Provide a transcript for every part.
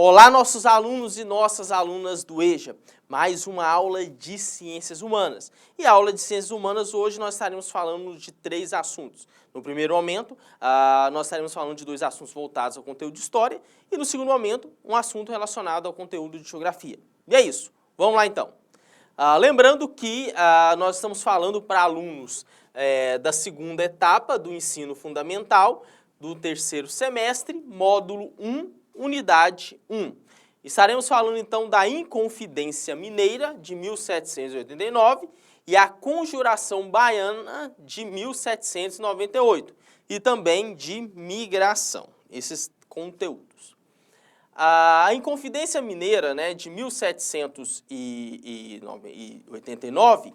Olá, nossos alunos e nossas alunas do EJA, mais uma aula de Ciências Humanas. E a aula de Ciências Humanas hoje nós estaremos falando de 3 assuntos. No primeiro momento, nós estaremos falando de 2 assuntos voltados ao conteúdo de História e no segundo momento, um assunto relacionado ao conteúdo de Geografia. E é isso, vamos lá então. Lembrando que nós estamos falando para alunos da segunda etapa do ensino fundamental, do terceiro semestre, módulo 1, unidade 1. Estaremos falando então da Inconfidência Mineira, de 1789, e a Conjuração Baiana, de 1798, e também de migração, esses conteúdos. A Inconfidência Mineira, né, de 1789,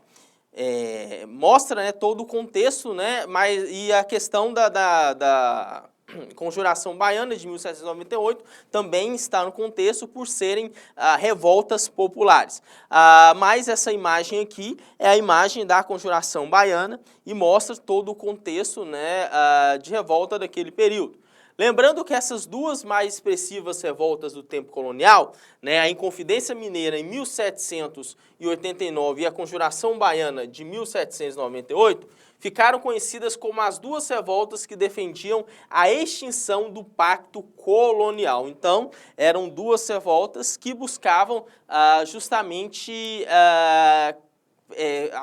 mostra, né, todo o contexto, né, e a questão da Conjuração Baiana de 1798 também está no contexto por serem revoltas populares. Mas essa imagem aqui é a imagem da Conjuração Baiana e mostra todo o contexto, né, de revolta daquele período. Lembrando que essas duas mais expressivas revoltas do tempo colonial, né, a Inconfidência Mineira em 1789 e a Conjuração Baiana de 1798, ficaram conhecidas como as duas revoltas que defendiam a extinção do pacto colonial. Então, eram duas revoltas que buscavam justamente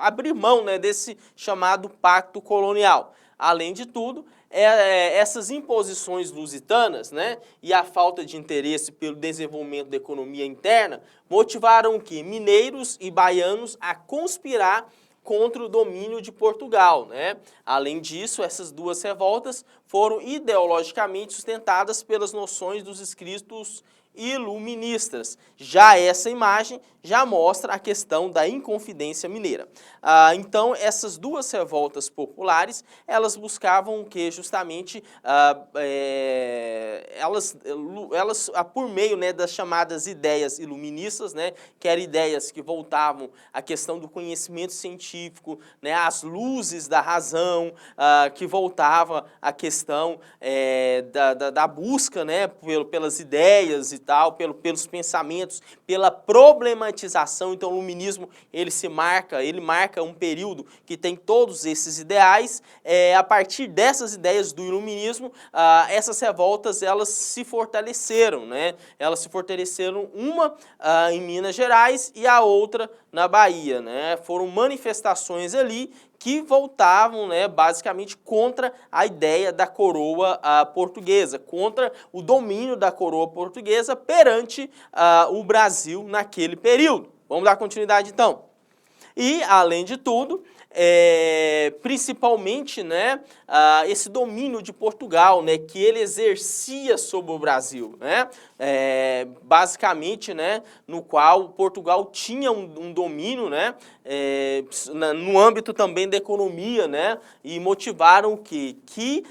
abrir mão, né, desse chamado pacto colonial. Além de tudo, essas imposições lusitanas, né, e a falta de interesse pelo desenvolvimento da economia interna motivaram o quê? Mineiros e baianos a conspirar contra o domínio de Portugal, né? Além disso, essas duas revoltas foram ideologicamente sustentadas pelas noções dos escritos iluministas. Já essa imagem já mostra a questão da Inconfidência Mineira. Então, essas duas revoltas populares, elas buscavam o que? Justamente, elas por meio, né, das chamadas ideias iluministas, né, que eram ideias que voltavam à questão do conhecimento científico, né, às luzes da razão, que voltava à questão da busca, né, pelas ideias e tal, pelos pensamentos, pela problematização. Então, o iluminismo, ele marca um período que tem todos esses ideais. A partir dessas ideias do iluminismo, essas revoltas, elas se fortaleceram, né? Elas se fortaleceram, uma em Minas Gerais e a outra na Bahia, né? Foram manifestações ali que voltavam, né, basicamente contra a ideia da coroa portuguesa, contra o domínio da coroa portuguesa perante o Brasil naquele período. Vamos dar continuidade então. E, além de tudo, principalmente, né, esse domínio de Portugal, né, que ele exercia sobre o Brasil, né, basicamente, né, no qual Portugal tinha um domínio, né, no âmbito também da economia, né, e motivaram que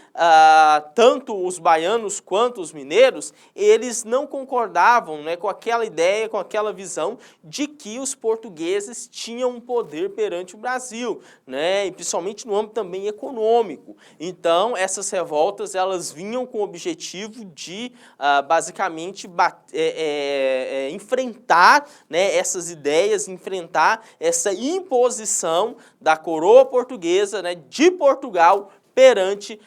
tanto os baianos quanto os mineiros, eles não concordavam, né, com aquela ideia, com aquela visão de que os portugueses tinham um poder perante o Brasil, né, e principalmente no âmbito também econômico. Então, essas revoltas, elas vinham com o objetivo de, basicamente, enfrentar, né, essas ideias, enfrentar essa imposição da coroa portuguesa, né, de Portugal perante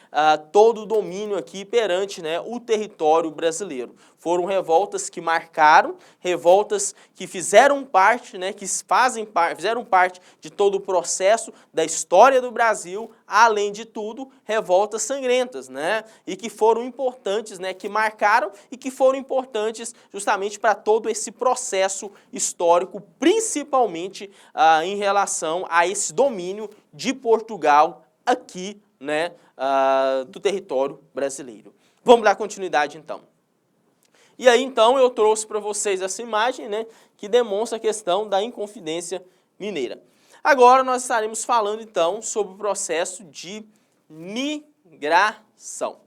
todo o domínio aqui, perante, né, o território brasileiro. Foram revoltas que marcaram, revoltas que fizeram parte, né, fizeram parte de todo o processo da história do Brasil, além de tudo, revoltas sangrentas, né, e que foram importantes, né, que marcaram e que foram importantes justamente para todo esse processo histórico, principalmente em relação a esse domínio de Portugal aqui, né, do território brasileiro. Vamos dar continuidade então. E aí então eu trouxe para vocês essa imagem, né, que demonstra a questão da Inconfidência Mineira. Agora nós estaremos falando então sobre o processo de migração.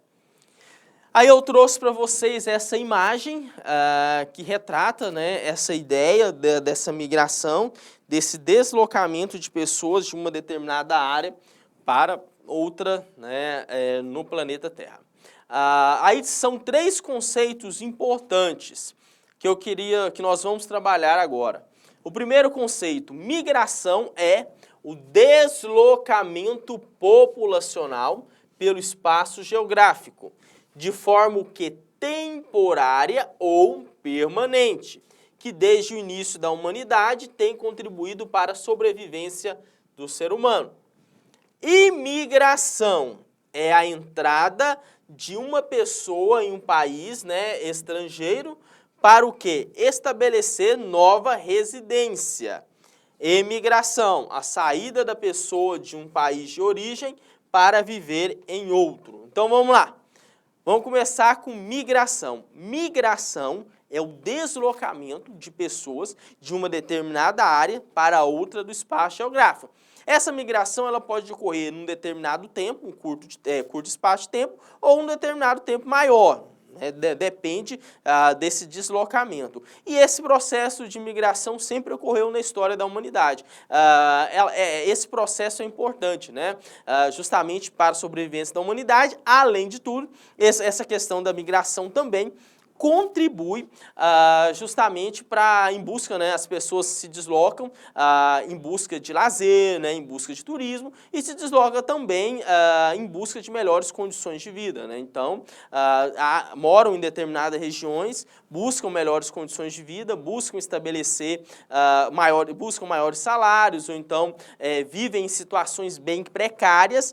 Aí eu trouxe para vocês essa imagem que retrata, né, essa ideia dessa migração, desse deslocamento de pessoas de uma determinada área para outra, né, no planeta Terra. Aí são 3 conceitos importantes que nós vamos trabalhar agora. O primeiro conceito, migração, é o deslocamento populacional pelo espaço geográfico, de forma que temporária ou permanente, que desde o início da humanidade tem contribuído para a sobrevivência do ser humano. Imigração é a entrada de uma pessoa em um país, né, estrangeiro, para o quê? Estabelecer nova residência. Emigração, a saída da pessoa de um país de origem para viver em outro. Então vamos lá. Vamos começar com migração. Migração é o deslocamento de pessoas de uma determinada área para outra do espaço geográfico. Essa migração ela pode ocorrer num determinado tempo, um curto espaço de tempo, ou um determinado tempo maior. Depende desse deslocamento. E esse processo de migração sempre ocorreu na história da humanidade. Esse processo é importante, né? Justamente para a sobrevivência da humanidade. Além de tudo, essa questão da migração também contribui justamente para, em busca, né, as pessoas se deslocam em busca de lazer, né, em busca de turismo, e se desloca também em busca de melhores condições de vida, né? Então, moram em determinadas regiões, buscam melhores condições de vida, buscam estabelecer buscam maiores salários, ou então vivem em situações bem precárias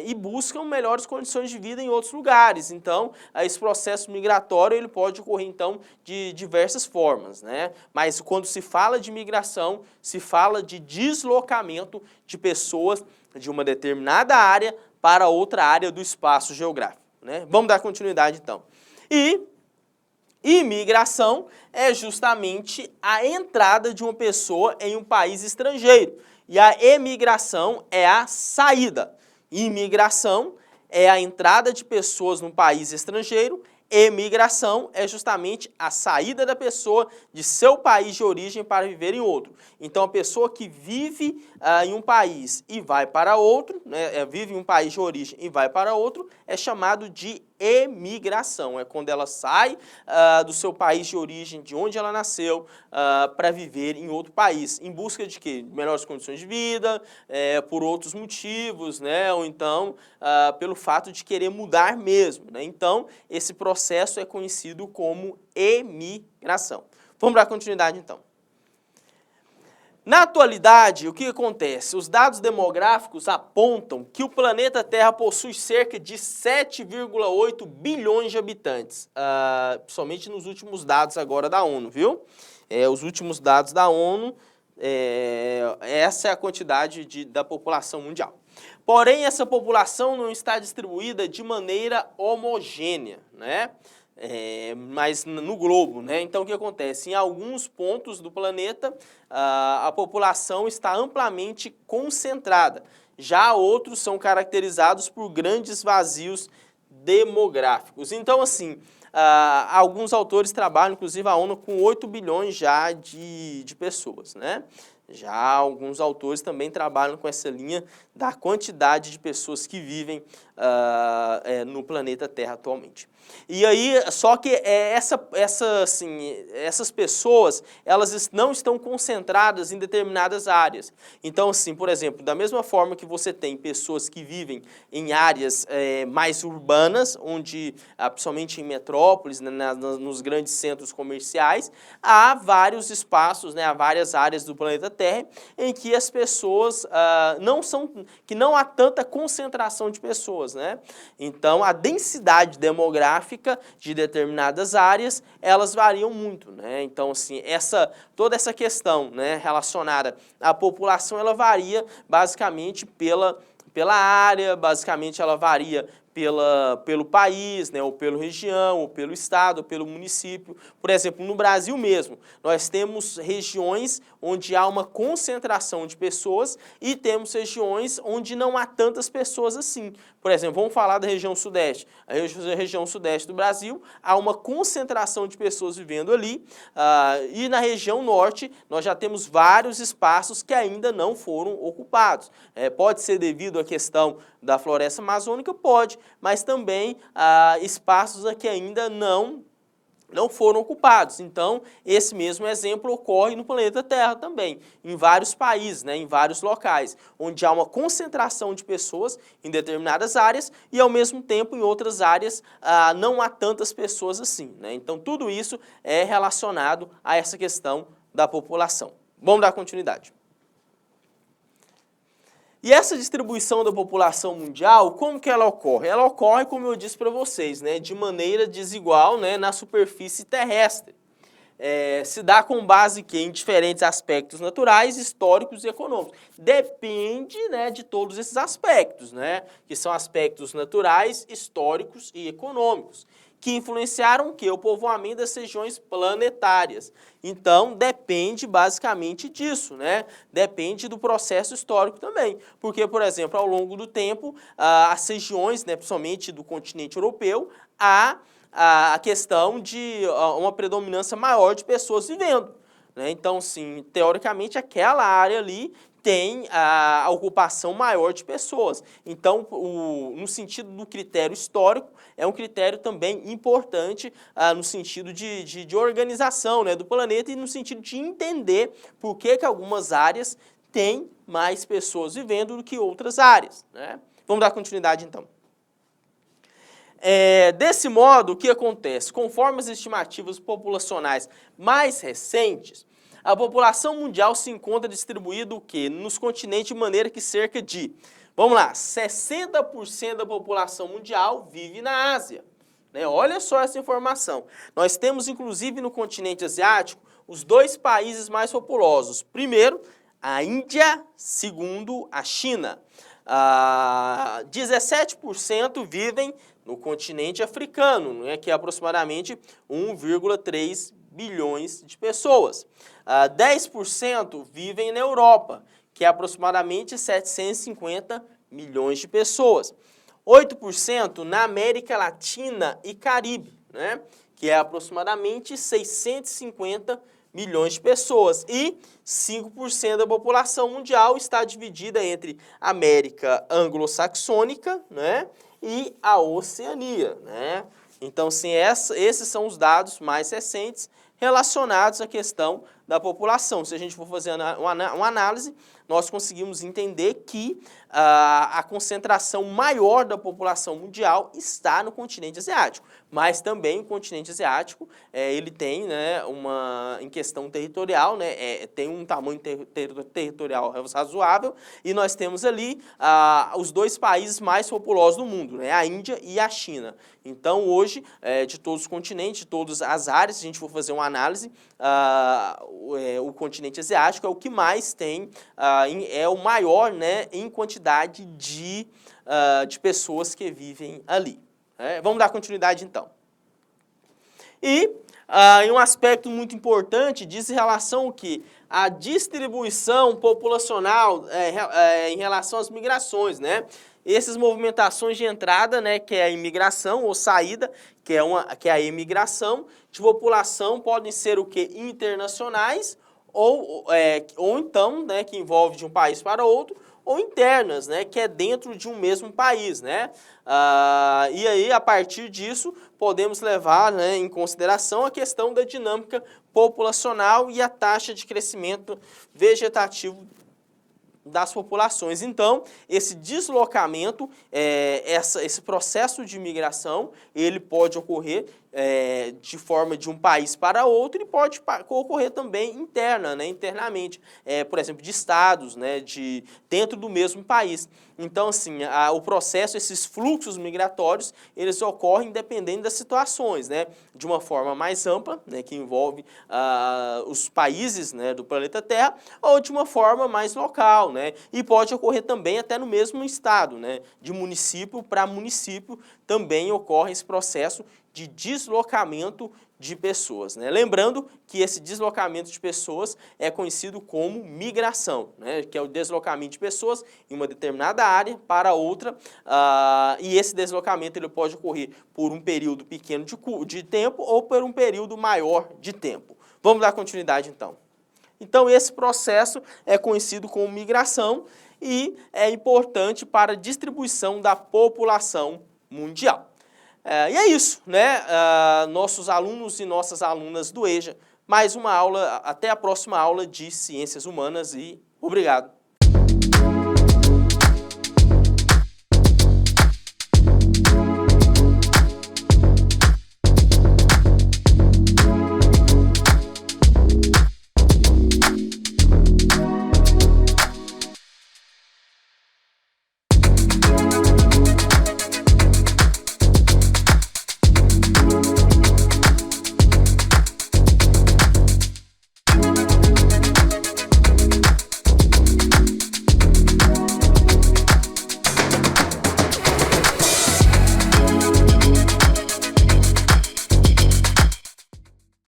e buscam melhores condições de vida em outros lugares. Então, esse processo migratório ele pode ocorrer, então, de diversas formas, né? Mas quando se fala de migração, se fala de deslocamento de pessoas de uma determinada área para outra área do espaço geográfico, né? Vamos dar continuidade, então. E imigração é justamente a entrada de uma pessoa em um país estrangeiro. E a emigração é a saída. Imigração é a entrada de pessoas num país estrangeiro. Emigração é justamente a saída da pessoa de seu país de origem para viver em outro. Então, a pessoa que vive em um país e vai para outro, né, vive em um país de origem e vai para outro, é chamado de emigração. É quando ela sai do seu país de origem, de onde ela nasceu, para viver em outro país. Em busca de quê? Melhores condições de vida, por outros motivos, né? Ou então pelo fato de querer mudar mesmo, né? Então, esse processo é conhecido como emigração. Vamos dar continuidade, então. Na atualidade, o que acontece? Os dados demográficos apontam que o planeta Terra possui cerca de 7,8 bilhões de habitantes, somente nos últimos dados agora da ONU, viu? Os últimos dados da ONU, essa é a quantidade da população mundial. Porém, essa população não está distribuída de maneira homogênea, né? Mas no globo, né? Então, o que acontece? Em alguns pontos do planeta, a população está amplamente concentrada. Já outros são caracterizados por grandes vazios demográficos. Então, assim, alguns autores trabalham, inclusive a ONU, com 8 bilhões já de pessoas, né? Já alguns autores também trabalham com essa linha da quantidade de pessoas que vivem no planeta Terra atualmente. E aí, só que essas pessoas, elas não estão concentradas em determinadas áreas. Então, assim, por exemplo, da mesma forma que você tem pessoas que vivem em áreas mais urbanas, onde, principalmente em metrópoles, né, nos grandes centros comerciais, há vários espaços, né, há várias áreas do planeta Terra em que as pessoas que não há tanta concentração de pessoas, né? Então, a densidade demográfica de determinadas áreas, elas variam muito, né? Então, assim, toda essa questão, né, relacionada à população, ela varia basicamente pela área, basicamente ela varia pelo país, né, ou pela região, ou pelo estado, ou pelo município. Por exemplo, no Brasil mesmo, nós temos regiões onde há uma concentração de pessoas e temos regiões onde não há tantas pessoas assim. Por exemplo, vamos falar da região sudeste. A região sudeste do Brasil, há uma concentração de pessoas vivendo ali, e na região norte nós já temos vários espaços que ainda não foram ocupados. Pode ser devido à questão da floresta amazônica? Pode, mas também espaços que ainda não não foram ocupados. Então, esse mesmo exemplo ocorre no planeta Terra também, em vários países, né, em vários locais, onde há uma concentração de pessoas em determinadas áreas e, ao mesmo tempo, em outras áreas não há tantas pessoas assim, né? Então, tudo isso é relacionado a essa questão da população. Vamos dar continuidade. E essa distribuição da população mundial, como que ela ocorre? Ela ocorre, como eu disse para vocês, né, de maneira desigual, né, na superfície terrestre. Se dá com base em diferentes aspectos naturais, históricos e econômicos. Depende, né, de todos esses aspectos, né, que são aspectos naturais, históricos e econômicos, que influenciaram o quê? O povoamento das regiões planetárias. Então, depende basicamente disso, né? Depende do processo histórico também. Porque, por exemplo, ao longo do tempo, as regiões, né, principalmente do continente europeu, há a questão de uma predominância maior de pessoas vivendo, né? Então, sim, teoricamente, aquela área ali tem a ocupação maior de pessoas. Então, no sentido do critério histórico, é um critério também importante no sentido de organização, né, do planeta e no sentido de entender por que algumas áreas têm mais pessoas vivendo do que outras áreas, né? Vamos dar continuidade, então. Desse modo, o que acontece? Conforme as estimativas populacionais mais recentes, a população mundial se encontra distribuída o quê? Nos continentes de maneira que cerca de, vamos lá, 60% da população mundial vive na Ásia, né? Olha só essa informação. Nós temos, inclusive, no continente asiático, os dois países mais populosos. Primeiro, a Índia, segundo, a China. 17% vivem no continente africano, né, que é aproximadamente 1,3 bilhões de pessoas. 10% vivem na Europa, que é aproximadamente 750 milhões de pessoas. 8% na América Latina e Caribe, né, que é aproximadamente 650 milhões de pessoas. E 5% da população mundial está dividida entre América anglo-saxônica, né, e a Oceania, né? Então, sim, esses são os dados mais recentes relacionados à questão da população. Se a gente for fazer uma análise, nós conseguimos entender que a concentração maior da população mundial está no continente asiático, mas também o continente asiático ele tem, né, em questão territorial, né, tem um tamanho territorial razoável, e nós temos ali os dois países mais populosos do mundo, né, a Índia e a China. Então, hoje, de todos os continentes, de todas as áreas, se a gente for fazer uma análise, o continente asiático é o que mais tem, é o maior, né, em quantidade de pessoas que vivem ali. Vamos dar continuidade, então. E em um aspecto muito importante, diz em relação ao quê? A distribuição populacional em relação às migrações, né? Essas movimentações de entrada, né, que é a imigração ou saída, que é a emigração de população, podem ser o quê? Internacionais ou então, né, que envolve de um país para outro, ou internas, né, que é dentro de um mesmo país, né? E aí, a partir disso, podemos levar, né, em consideração a questão da dinâmica populacional e a taxa de crescimento vegetativo das populações. Então, esse deslocamento, esse processo de migração, ele pode ocorrer de forma de um país para outro e pode ocorrer também internamente, por exemplo, de estados, né, dentro do mesmo país. Então, assim, o processo, esses fluxos migratórios, eles ocorrem dependendo das situações, né, de uma forma mais ampla, né, que envolve os países, né, do planeta Terra, ou de uma forma mais local, né, e pode ocorrer também até no mesmo estado, né, de município para município também ocorre esse processo de deslocamento de pessoas, né? Lembrando que esse deslocamento de pessoas é conhecido como migração, né? Que é o deslocamento de pessoas em uma determinada área para outra, e esse deslocamento ele pode ocorrer por um período pequeno de tempo ou por um período maior de tempo. Vamos dar continuidade, então. Então, esse processo é conhecido como migração e é importante para a distribuição da população mundial. E é isso, né? Nossos alunos e nossas alunas do EJA, mais uma aula, até a próxima aula de Ciências Humanas e obrigado.